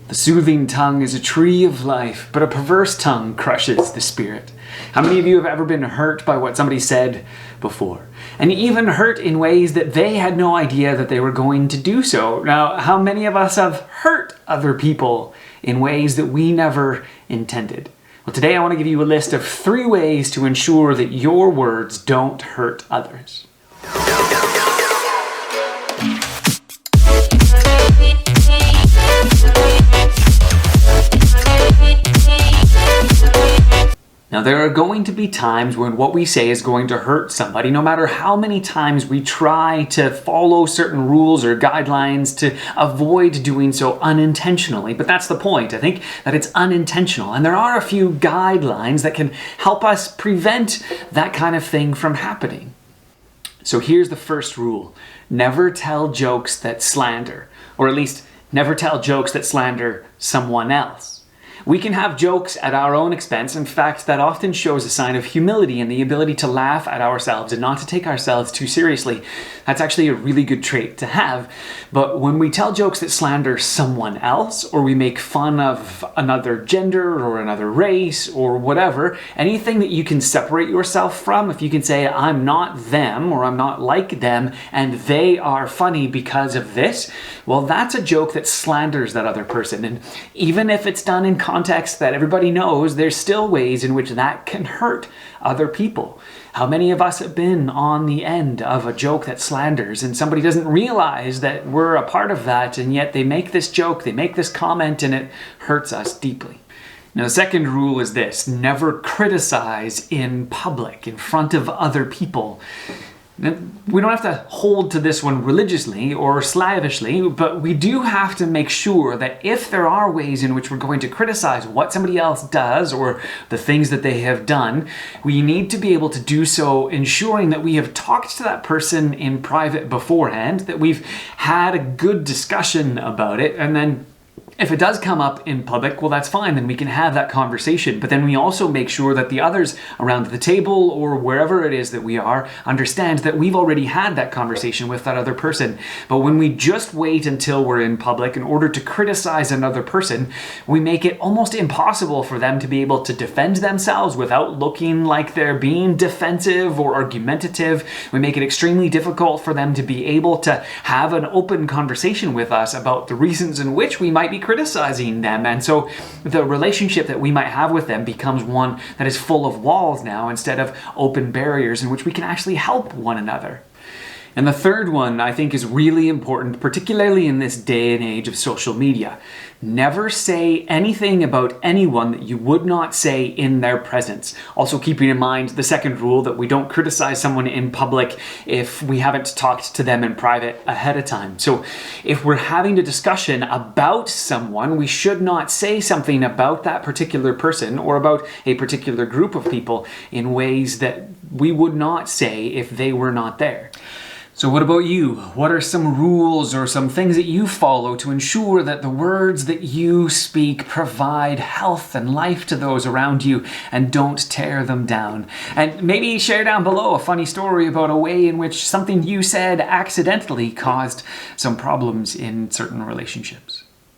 The soothing tongue is a tree of life, but a perverse tongue crushes the spirit. How many of you have ever been hurt by what somebody said before? And even hurt in ways that they had no idea that they were going to do so. Now, how many of us have hurt other people in ways that we never intended? Well, today I want to give you a list of 3 ways to ensure that your words don't hurt others. Now, there are going to be times when what we say is going to hurt somebody, no matter how many times we try to follow certain rules or guidelines to avoid doing so unintentionally. But that's the point. I think that it's unintentional. And there are a few guidelines that can help us prevent that kind of thing from happening. So here's the first rule. Never tell jokes that slander, or at least never tell jokes that slander someone else. We can have jokes at our own expense. In fact, that often shows a sign of humility and the ability to laugh at ourselves and not to take ourselves too seriously. That's actually a really good trait to have. But when we tell jokes that slander someone else, or we make fun of another gender or another race or whatever, anything that you can separate yourself from, if you can say, I'm not them or I'm not like them and they are funny because of this, well, that's a joke that slanders that other person. And even if it's done in context that everybody knows, there's still ways in which that can hurt other people. How many of us have been on the end of a joke that slanders and somebody doesn't realize that we're a part of that, and yet they make this joke, they make this comment, and it hurts us deeply. Now, the second rule is this: never criticize in public, in front of other people. We don't have to hold to this one religiously or slavishly, but we do have to make sure that if there are ways in which we're going to criticize what somebody else does or the things that they have done, we need to be able to do so ensuring that we have talked to that person in private beforehand, that we've had a good discussion about it, and then if it does come up in public, well, that's fine, then we can have that conversation. But then we also make sure that the others around the table or wherever it is that we are understand that we've already had that conversation with that other person. But when we just wait until we're in public in order to criticize another person, we make it almost impossible for them to be able to defend themselves without looking like they're being defensive or argumentative. We make it extremely difficult for them to be able to have an open conversation with us about the reasons in which we might be criticizing them. And so the relationship that we might have with them becomes one that is full of walls now instead of open barriers in which we can actually help one another. And the third one I think is really important, particularly in this day and age of social media. Never say anything about anyone that you would not say in their presence. Also keeping in mind the second rule that we don't criticize someone in public if we haven't talked to them in private ahead of time. So if we're having a discussion about someone, we should not say something about that particular person or about a particular group of people in ways that we would not say if they were not there. So what about you? What are some rules or some things that you follow to ensure that the words that you speak provide health and life to those around you and don't tear them down? And maybe share down below a funny story about a way in which something you said accidentally caused some problems in certain relationships.